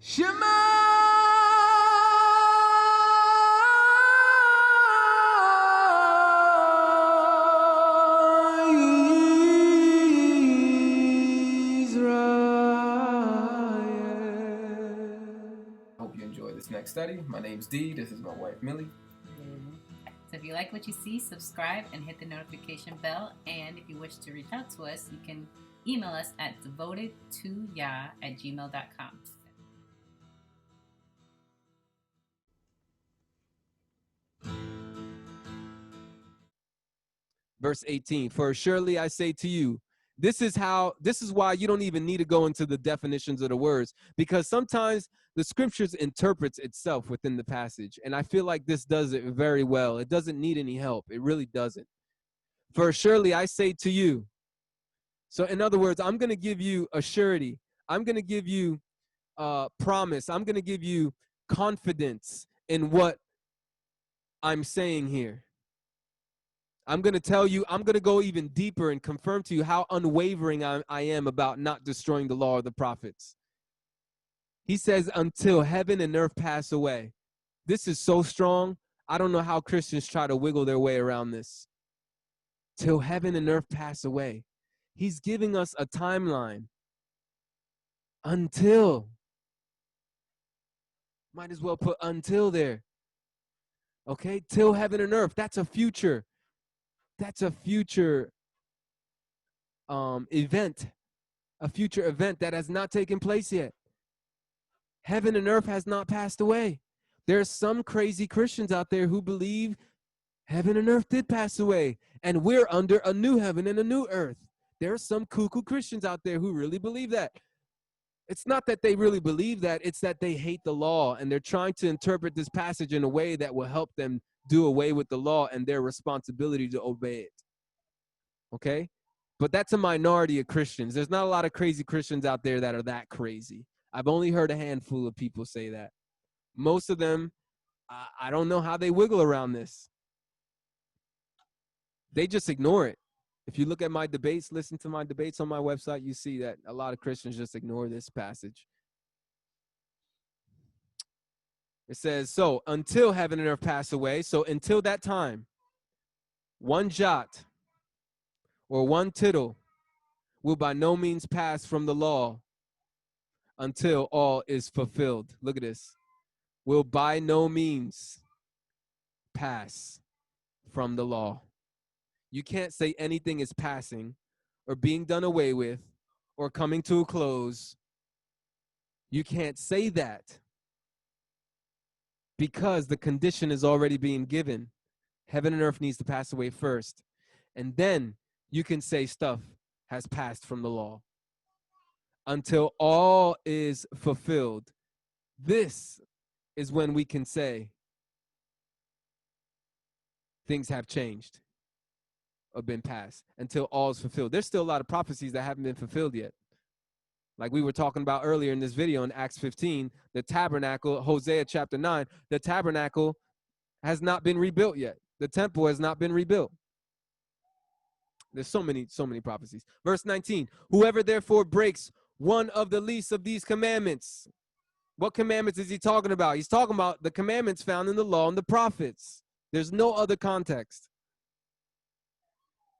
Shema Israel. Hope you enjoy this next study. My name's Dee. This is my wife, Millie. So if you like what you see, subscribe and hit the notification bell. And if you wish to reach out to us, you can email us at devotedtoyah@gmail.com. Verse 18, for surely I say to you, this is why you don't even need to go into the definitions of the words, because sometimes the scriptures interprets itself within the passage. And I feel like this does it very well. It doesn't need any help. It really doesn't. For surely I say to you. So in other words, I'm going to give you a surety. I'm going to give you promise. I'm going to give you confidence in what I'm saying here. I'm going to tell you, I'm going to go even deeper and confirm to you how unwavering I am about not destroying the law of the prophets. He says, until heaven and earth pass away. This is so strong. I don't know how Christians try to wiggle their way around this. Till heaven and earth pass away. He's giving us a timeline. Until. Might as well put until there. Okay, till heaven and earth. That's a future. That's a future event, a future event that has not taken place yet. Heaven and earth has not passed away. There's some crazy Christians out there who believe heaven and earth did pass away, and we're under a new heaven and a new earth. There are some cuckoo Christians out there who really believe that. It's not that they really believe that, it's that they hate the law, and they're trying to interpret this passage in a way that will help them do away with the law and their responsibility to obey it. Okay? But that's a minority of Christians. There's not a lot of crazy Christians out there that are that crazy. I've only heard a handful of people say that. Most of them, I don't know how they wiggle around this. They just ignore it. If you look at my debates, listen to my debates on my website, you see that a lot of Christians just ignore this passage. It says, so until heaven and earth pass away, so until that time, one jot or one tittle will by no means pass from the law until all is fulfilled. Look at this. Will by no means pass from the law. You can't say anything is passing or being done away with or coming to a close. You can't say that because the condition is already being given. Heaven and earth needs to pass away first. And then you can say stuff has passed from the law. Until all is fulfilled. This is when we can say things have changed or been passed. Until all is fulfilled. There's still a lot of prophecies that haven't been fulfilled yet. Like we were talking about earlier in this video in Acts 15, the tabernacle, Hosea chapter 9, the tabernacle has not been rebuilt yet. The temple has not been rebuilt. There's so many prophecies. Verse 19, whoever therefore breaks one of the least of these commandments. What commandments is he talking about? He's talking about the commandments found in the law and the prophets. There's no other context.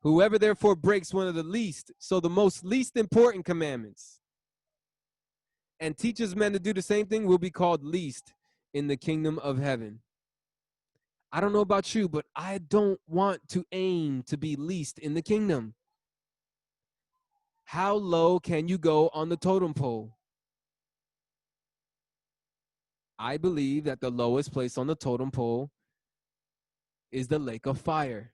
Whoever therefore breaks one of the least, so the most least important commandments, and teaches men to do the same thing will be called least in the kingdom of heaven. I don't know about you, but I don't want to aim to be least in the kingdom. How low can you go on the totem pole? I believe that the lowest place on the totem pole is the lake of fire,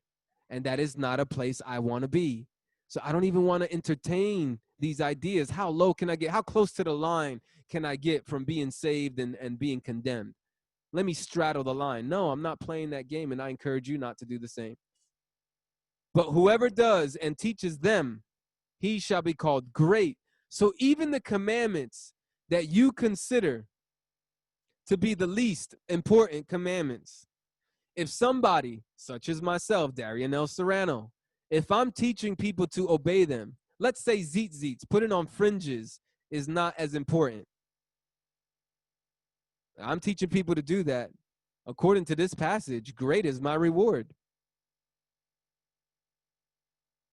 and that is not a place I want to be. So I don't even want to entertain these ideas. How low can I get? How close to the line can I get from being saved and being condemned? Let me straddle the line. No, I'm not playing that game, and I encourage you not to do the same. But whoever does and teaches them, he shall be called great. So even the commandments that you consider to be the least important commandments, if somebody, such as myself, Darian L. Serrano, if I'm teaching people to obey them, let's say zeets, putting on fringes is not as important. I'm teaching people to do that. According to this passage, great is my reward.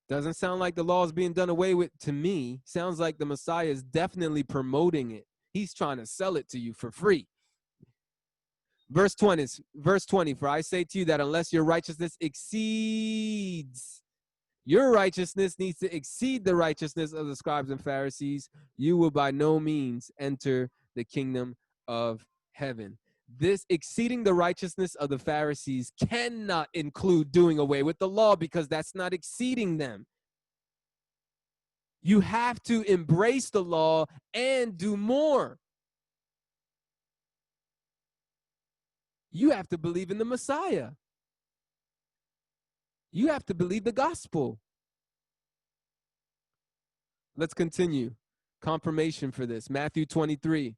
Doesn't sound like the law is being done away with to me. Sounds like the Messiah is definitely promoting it. He's trying to sell it to you for free. Verse 20, for I say to you that unless your righteousness exceeds, your righteousness needs to exceed the righteousness of the scribes and Pharisees, you will by no means enter the kingdom of heaven. This exceeding the righteousness of the Pharisees cannot include doing away with the law, because that's not exceeding them. You have to embrace the law and do more. You have to believe in the Messiah. You have to believe the gospel. Let's continue. Confirmation for this. Matthew 23.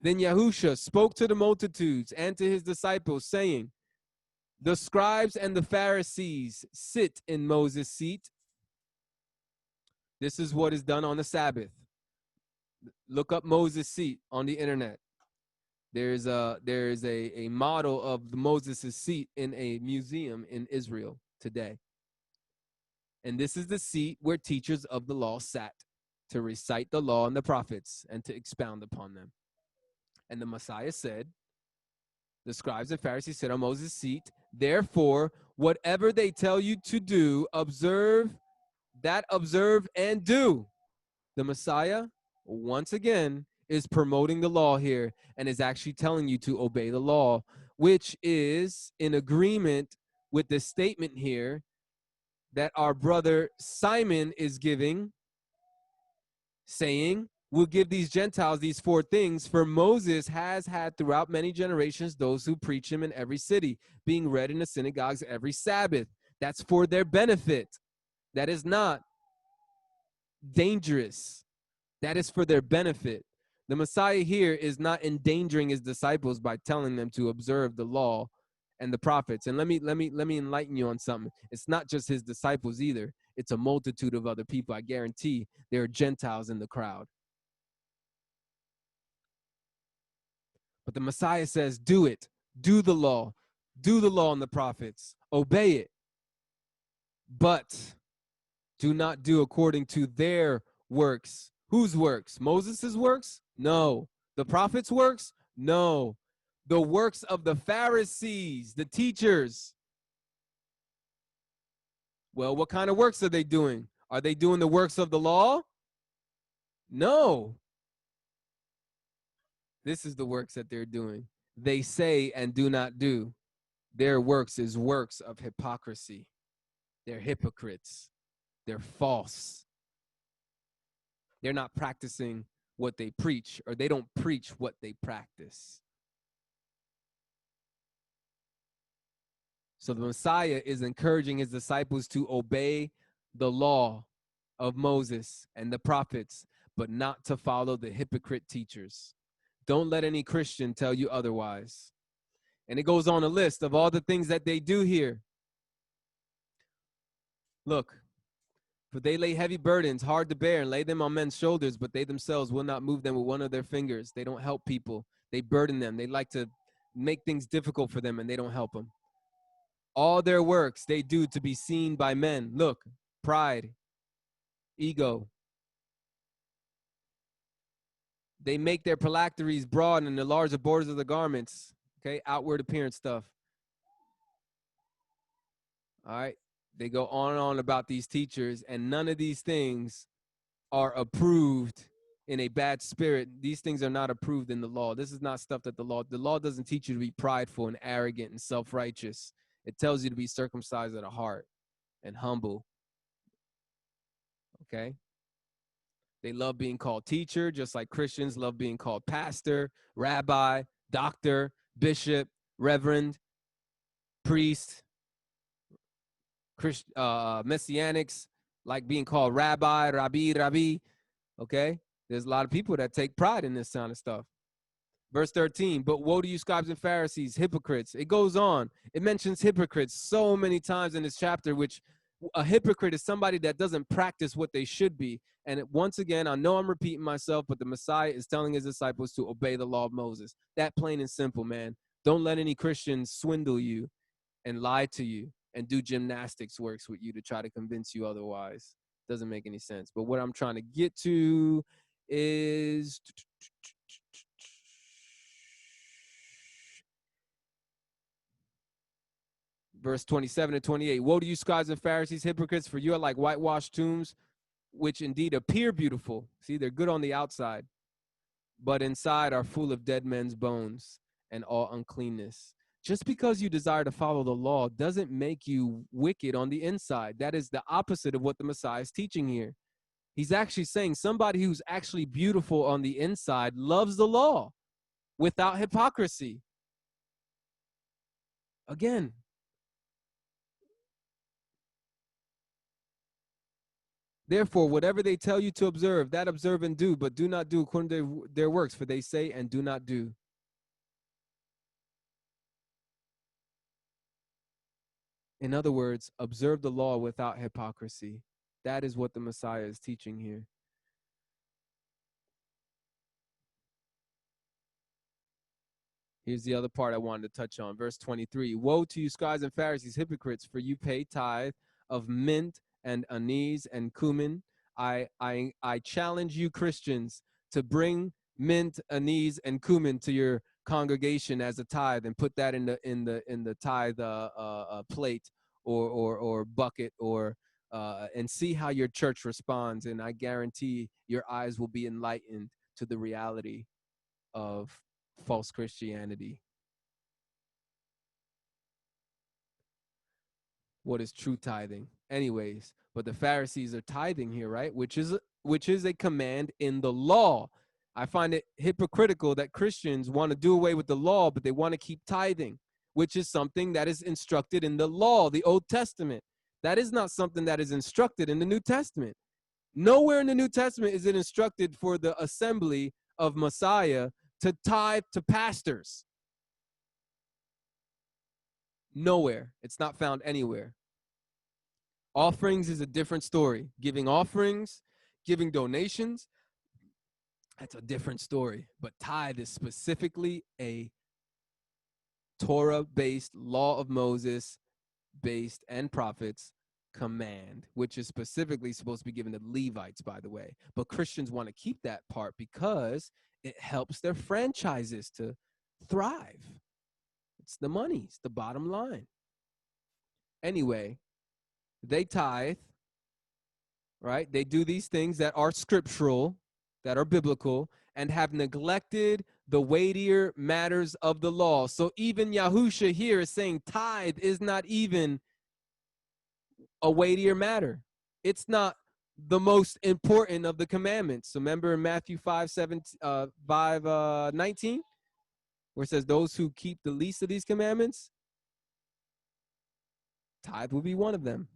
Then Yahusha spoke to the multitudes and to his disciples, saying, the scribes and the Pharisees sit in Moses' seat. This is what is done on the Sabbath. Look up Moses' seat on the internet. There's a model of Moses' seat in a museum in Israel today. And this is the seat where teachers of the law sat to recite the law and the prophets and to expound upon them. And the Messiah said, the scribes and Pharisees sit on Moses' seat. Therefore, whatever they tell you to do, observe and do. The Messiah, once again, is promoting the law here and is actually telling you to obey the law, which is in agreement with the statement here that our brother Simon is giving, saying, we'll give these Gentiles these 4 things, for Moses has had throughout many generations those who preach him in every city, being read in the synagogues every Sabbath. That's for their benefit. That is not dangerous. That is for their benefit. The Messiah here is not endangering his disciples by telling them to observe the law and the prophets. And let me enlighten you on something. It's not just his disciples either. It's a multitude of other people. I guarantee there are Gentiles in the crowd. But the Messiah says, do it. Do the law and the prophets. Obey it. But do not do according to their works. Whose works? Moses' works? No. The prophets' works? No. The works of the Pharisees, the teachers. Well, what kind of works are they doing? Are they doing the works of the law? No. This is the works that they're doing. They say and do not do. Their works is works of hypocrisy. They're hypocrites. They're false. They're not practicing what they preach, or they don't preach what they practice. So the Messiah is encouraging his disciples to obey the law of Moses and the prophets, but not to follow the hypocrite teachers. Don't let any Christian tell you otherwise. And it goes on a list of all the things that they do here. Look, for they lay heavy burdens, hard to bear, and lay them on men's shoulders, but they themselves will not move them with one of their fingers. They don't help people. They burden them. They like to make things difficult for them, and they don't help them. All their works they do to be seen by men. Look, pride, ego. They make their phylacteries broad and enlarge the borders of the garments. Okay, outward appearance stuff. All right, they go on and on about these teachers, and none of these things are approved in a bad spirit. These things are not approved in the law. This is not stuff that the law doesn't teach you to be prideful and arrogant and self-righteous. It tells you to be circumcised at the heart and humble. Okay? They love being called teacher, just like Christians love being called pastor, rabbi, doctor, bishop, reverend, priest. Messianics like being called rabbi, rabbi. Okay? There's a lot of people that take pride in this kind of stuff. Verse 13, but woe to you, scribes and Pharisees, hypocrites. It goes on. It mentions hypocrites so many times in this chapter, which a hypocrite is somebody that doesn't practice what they should be. And once again, I know I'm repeating myself, but the Messiah is telling his disciples to obey the law of Moses. That plain and simple, man. Don't let any Christians swindle you and lie to you and do gymnastics works with you to try to convince you otherwise. Doesn't make any sense. But what I'm trying to get to is verse 27 and 28. Woe to you, scribes and Pharisees, hypocrites, for you are like whitewashed tombs, which indeed appear beautiful. See, they're good on the outside, but inside are full of dead men's bones and all uncleanness. Just because you desire to follow the law doesn't make you wicked on the inside. That is the opposite of what the Messiah is teaching here. He's actually saying somebody who's actually beautiful on the inside loves the law without hypocrisy. Again, therefore, whatever they tell you to observe, that observe and do, but do not do according to their works, for they say and do not do. In other words, observe the law without hypocrisy. That is what the Messiah is teaching here. Here's the other part I wanted to touch on. Verse 23. Woe to you, scribes and Pharisees, hypocrites, for you pay tithe of mint and anise and cumin. I challenge you, Christians, to bring mint, anise, and cumin to your congregation as a tithe and put that in the tithe plate or bucket and see how your church responds. And I guarantee your eyes will be enlightened to the reality of false Christianity. What is true tithing? Anyways, but the Pharisees are tithing here, right? Which is a command in the law. I find it hypocritical that Christians want to do away with the law, but they want to keep tithing, which is something that is instructed in the law, the Old Testament. That is not something that is instructed in the New Testament. Nowhere in the New Testament is it instructed for the assembly of Messiah to tithe to pastors. Nowhere. It's not found anywhere. Offerings is a different story. Giving offerings, giving donations, that's a different story. But tithe is specifically a Torah-based, law of Moses-based, and prophets command, which is specifically supposed to be given to Levites, by the way. But Christians want to keep that part because it helps their franchises to thrive. It's the money. It's the bottom line. Anyway, they tithe, right? They do these things that are scriptural, that are biblical, and have neglected the weightier matters of the law. So even Yahusha here is saying tithe is not even a weightier matter. It's not the most important of the commandments. So remember in Matthew 5:19, where it says those who keep the least of these commandments, tithe will be one of them.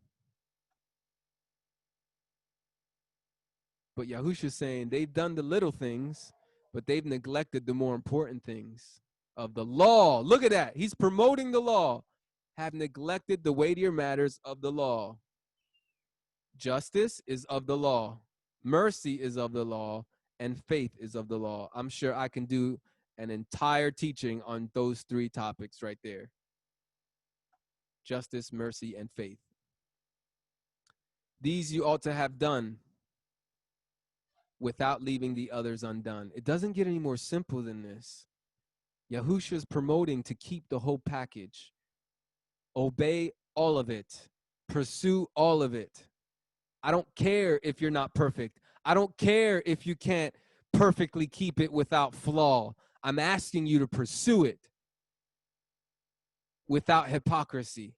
But Yahusha's saying they've done the little things, but they've neglected the more important things of the law. Look at that. He's promoting the law. Have neglected the weightier matters of the law. Justice is of the law. Mercy is of the law. And faith is of the law. I'm sure I can do an entire teaching on those three topics right there. Justice, mercy, and faith. These you ought to have done without leaving the others undone. It doesn't get any more simple than this. Yahusha is promoting to keep the whole package. Obey all of it. Pursue all of it. I don't care if you're not perfect. I don't care if you can't perfectly keep it without flaw. I'm asking you to pursue it without hypocrisy.